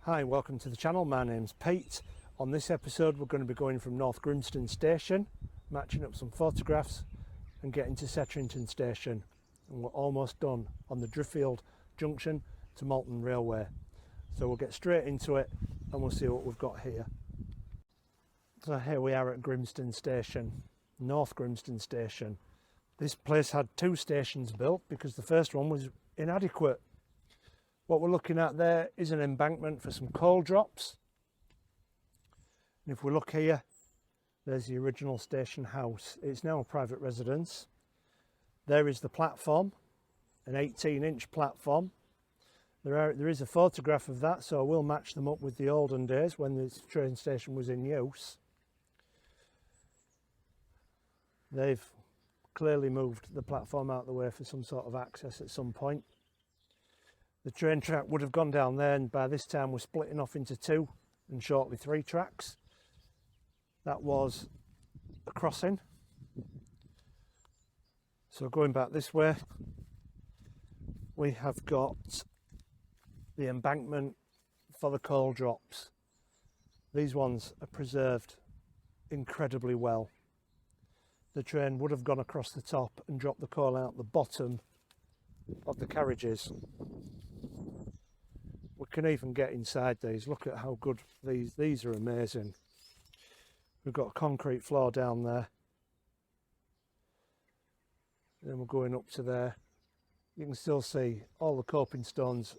Hi, welcome to the channel. My name's Pete. On this episode we're going to be going from North Grimston station, matching up some photographs and getting to Settrington station, and we're almost done on the Driffield Junction to Malton Railway. So we'll get straight into it and we'll see what we've got here. So here we are at Grimston station, North Grimston station. This place had two stations built because the first one was inadequate. What we're looking at there is an embankment for some coal drops. And if we look here, there's the original station house. It's now a private residence. There is the platform, an 18-inch platform. There is a photograph of that, so I will match them up with the olden days when this train station was in use. They've clearly moved the platform out of the way for some sort of access at some point. The train track would have gone down there, and by this time we're splitting off into two and shortly three tracks. That was a crossing. So going back this way, we have got the embankment for the coal drops. These ones are preserved incredibly well. The train would have gone across the top and dropped the coal out the bottom of the carriages. We can even get inside these. Look at how good these are. Amazing. We've got a concrete floor down there, then we're going up to there. You can still see all the coping stones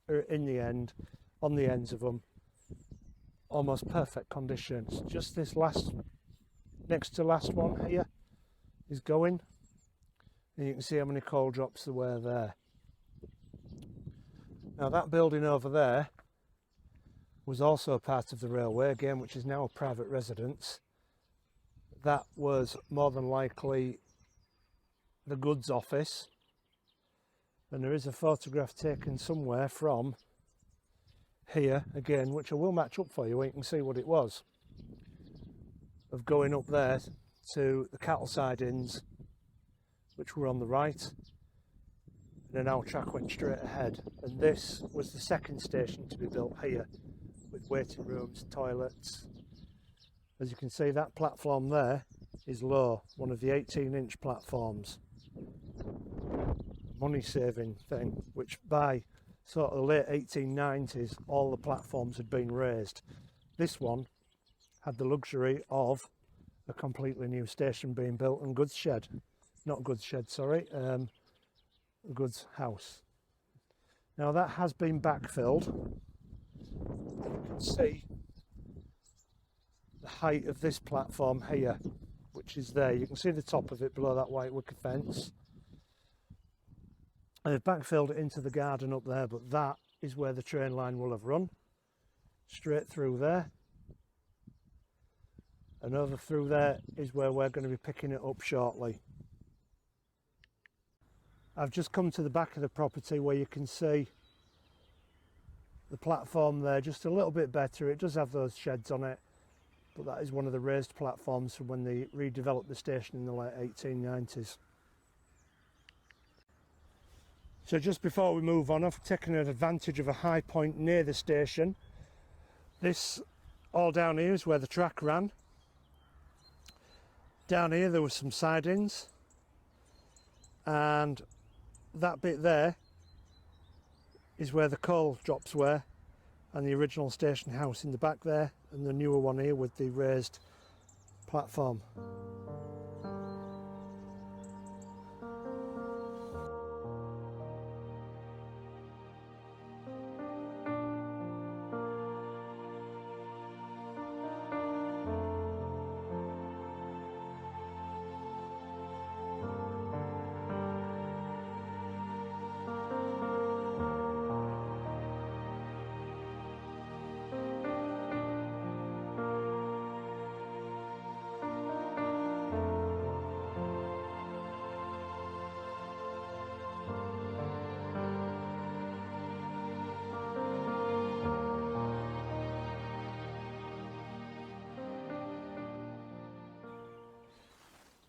are in the end, on the ends of them, almost perfect conditions. Just this next to last one here is going, and you can see how many coal drops there were there. Now that building over there was also part of the railway again, which is now a private residence. That was more than likely the goods office, and there is a photograph taken somewhere from here again, which I will match up for you where you can see what it was, of going up there to the cattle sidings, which were on the right, and then our track went straight ahead. And this was the second station to be built here, with waiting rooms, toilets. As you can see, that platform there is low, one of the 18-inch platforms. Money saving thing, which by sort of the late 1890s all the platforms had been raised. This one had the luxury of a completely new station being built and goods shed. Not goods shed, sorry, a goods house. Now that has been backfilled. You can see the height of this platform here, which is there. You can see the top of it below that white wicker fence. And they've backfilled it into the garden up there, but that is where the train line will have run. Straight through there. And over through there is where we're going to be picking it up shortly. I've just come to the back of the property where you can see the platform there just a little bit better. It does have those sheds on it, but that is one of the raised platforms from when they redeveloped the station in the late 1890s. So just before we move on, I've taken advantage of a high point near the station. This all down here is where the track ran. Down here there were some sidings, and that bit there is where the coal drops were, and the original station house in the back there, and the newer one here with the raised platform.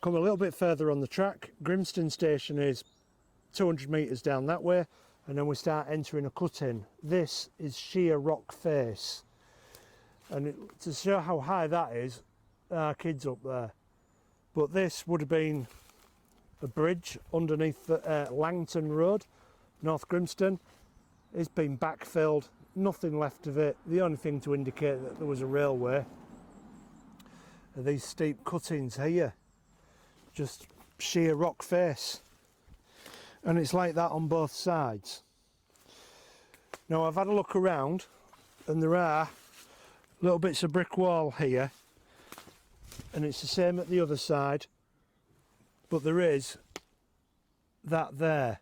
Come a little bit further on the track. Grimston station is 200 metres down that way, and then we start entering a cut-in. This is sheer rock face, and to show how high that is, our kids up there. But this would have been a bridge underneath the Langton Road, North Grimston. It's been backfilled, nothing left of it. The only thing to indicate that there was a railway are these steep cuttings here, just sheer rock face, and it's like that on both sides. Now I've had a look around, and there are little bits of brick wall here, and it's the same at the other side, but there is that there.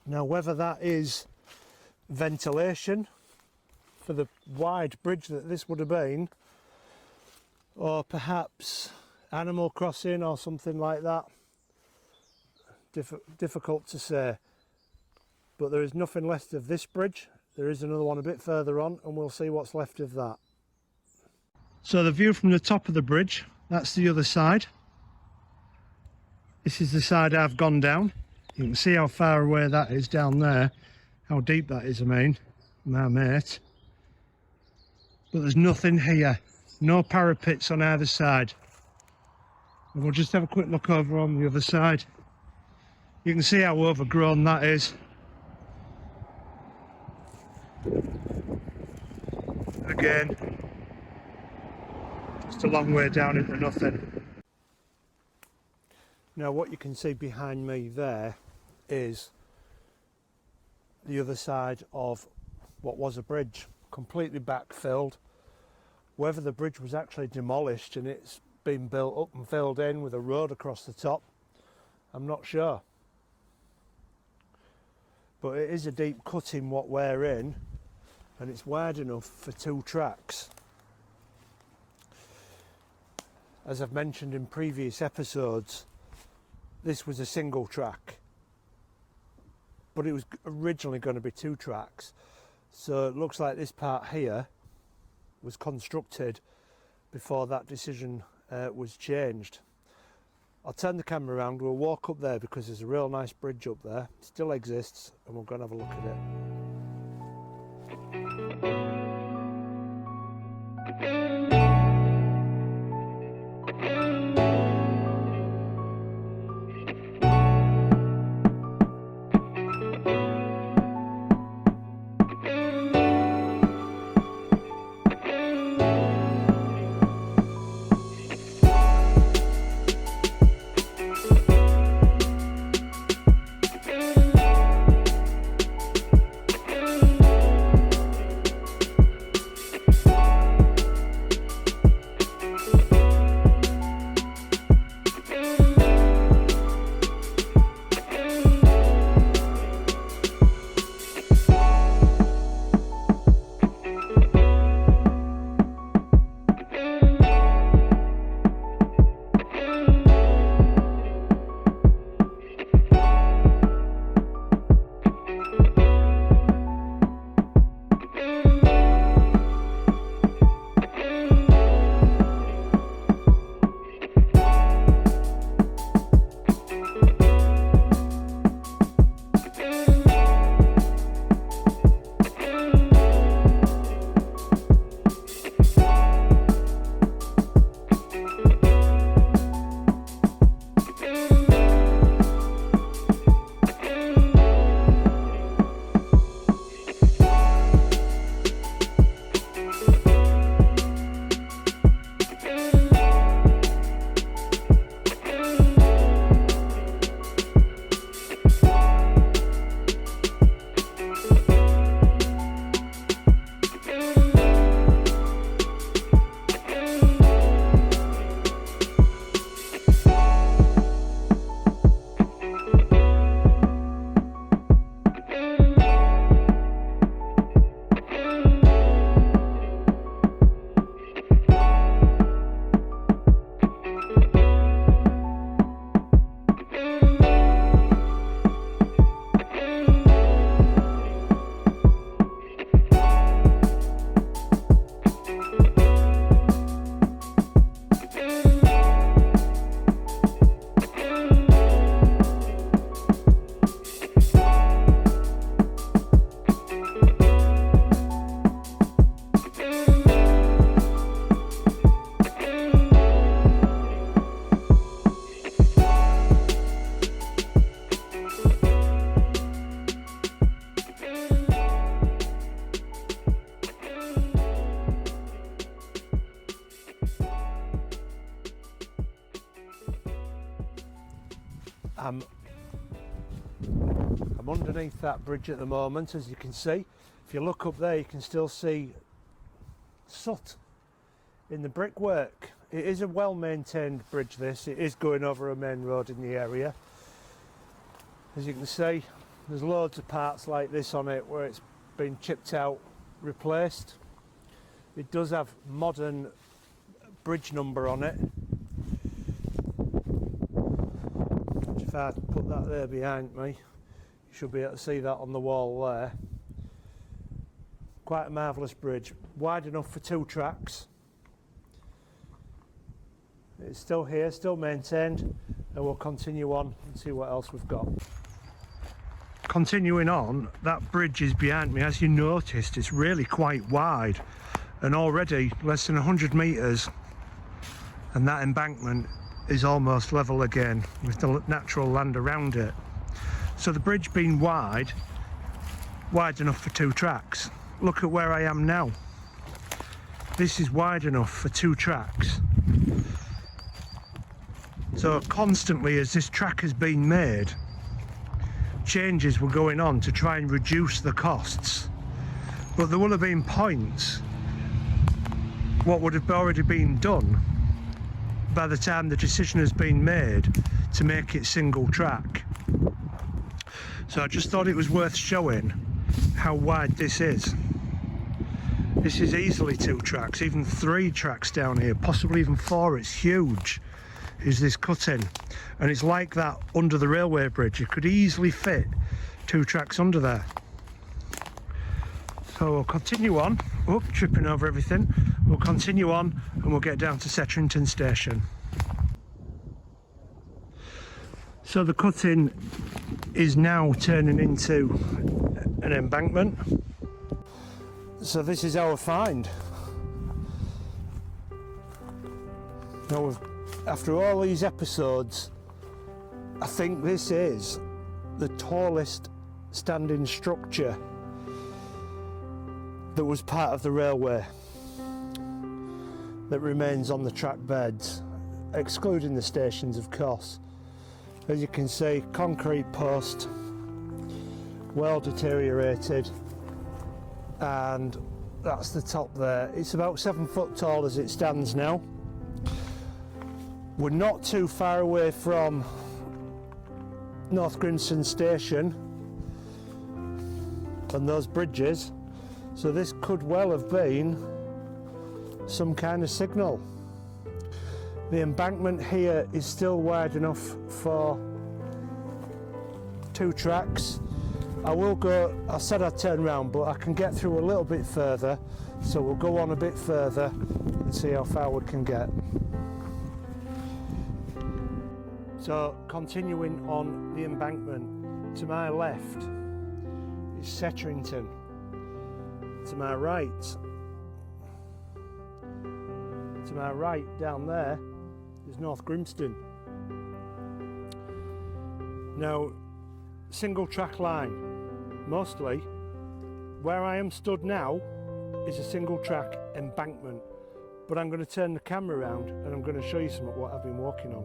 Now whether that is ventilation for the wide bridge that this would have been, or perhaps animal crossing or something like that, difficult to say. But there is nothing left of this bridge. There is another one a bit further on, and we'll see what's left of that. So the view from the top of the bridge, that's the other side. This is the side I've gone down. You can see how far away that is down there, how deep that is, I mean, my mate. But there's nothing here, no parapets on either side. And we'll just have a quick look over on the other side. You can see how overgrown that is. Again, just a long way down into nothing. Now what you can see behind me there is the other side of what was a bridge, completely backfilled. Whether the bridge was actually demolished and it's been built up and filled in with a road across the top, I'm not sure. But it is a deep cutting what we're in, and it's wide enough for 2 tracks. As I've mentioned in previous episodes, this was a single track, but it was originally going to be 2 tracks. So it looks like this part here was constructed before that decision was changed. I'll turn the camera around, we'll walk up there because there's a real nice bridge up there, it still exists, and we'll go and have a look at it. I'm underneath that bridge at the moment, as you can see. If you look up there, you can still see soot in the brickwork. It is a well-maintained bridge, this. It is going over a main road in the area. As you can see, there's loads of parts like this on it where it's been chipped out, replaced. It does have modern bridge number on it. If I put that there behind me, you should be able to see that on the wall there. Quite a marvellous bridge, wide enough for 2 tracks. It's still here, still maintained, and we'll continue on and see what else we've got. Continuing on, that bridge is behind me. As you noticed, it's really quite wide, and already less than 100 metres and that embankment is almost level again with the natural land around it. So the bridge being wide enough for 2 tracks. Look at where I am now. This is wide enough for 2 tracks. So constantly, as this track has been made, changes were going on to try and reduce the costs. But there will have been points what would have already been done by the time the decision has been made to make it single track. So I just thought it was worth showing how wide this is. This is easily 2 tracks, even 3 tracks down here, possibly even 4. It's huge, is this cutting. And it's like that under the railway bridge. You could easily fit 2 tracks under there. So we'll continue on. Oh, tripping over everything. We'll continue on and we'll get down to Settrington station. So the cutting is now turning into an embankment. So this is our find. Now, after all these episodes, I think this is the tallest standing structure that was part of the railway that remains on the track beds, excluding the stations, of course. As you can see, concrete post, well deteriorated, and that's the top there. It's about 7 foot tall as it stands now. We're not too far away from North Grimston station and those bridges, so this could well have been some kind of signal. The embankment here is still wide enough for 2 tracks. I said I'd turn round, but I can get through a little bit further, so we'll go on a bit further and see how far we can get. So continuing on the embankment, to my left is Settrington, to my right down there is North Grimston. Now, single track line, mostly. Where I am stood now is a single track embankment, but I'm going to turn the camera around and I'm going to show you some of what I've been walking on.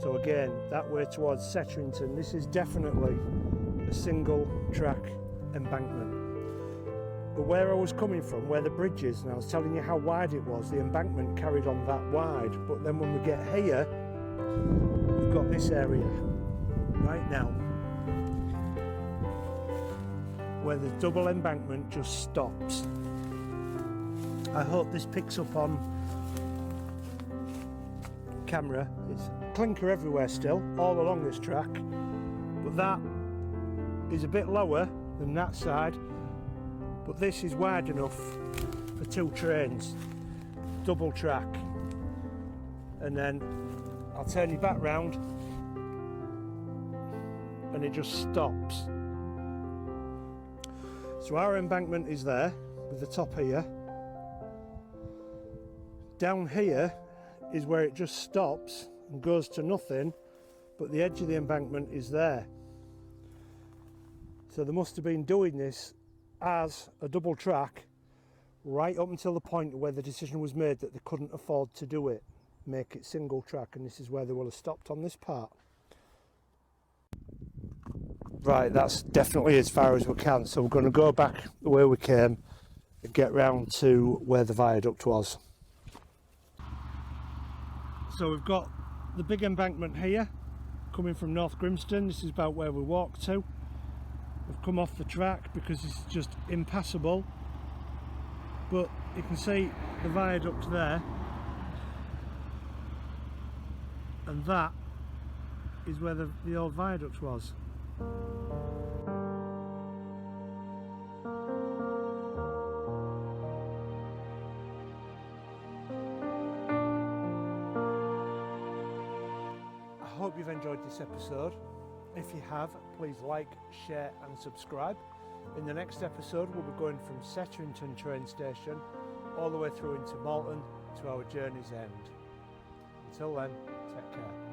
So again, that way towards Settrington, this is definitely a single track embankment. But where I was coming from, where the bridge is, and I was telling you how wide it was, the embankment carried on that wide. But then when we get here, we've got this area right now where the double embankment just stops. I hope this picks up on camera. It's clinker everywhere still, all along this track, but that is a bit lower than that side. But this is wide enough for 2 trains, double track. And then I'll turn you back round and it just stops. So our embankment is there with the top here. Down here is where it just stops and goes to nothing, but the edge of the embankment is there. So they must have been doing this as a double track right up until the point where the decision was made that they couldn't afford to do it. make it single track, and this is where they will have stopped on this part. Right, that's definitely as far as we can, so we're going to go back the way we came and get round to where the viaduct was. So we've got the big embankment here coming from North Grimston. This is about where we walked to. We've come off the track because it's just impassable, but you can see the viaduct there, and that is where the old viaduct was. I hope you've enjoyed this episode. If you have, please like, share and subscribe. In the next episode we'll be going from Settrington train station all the way through into Malton to our journey's end. Until then, take care.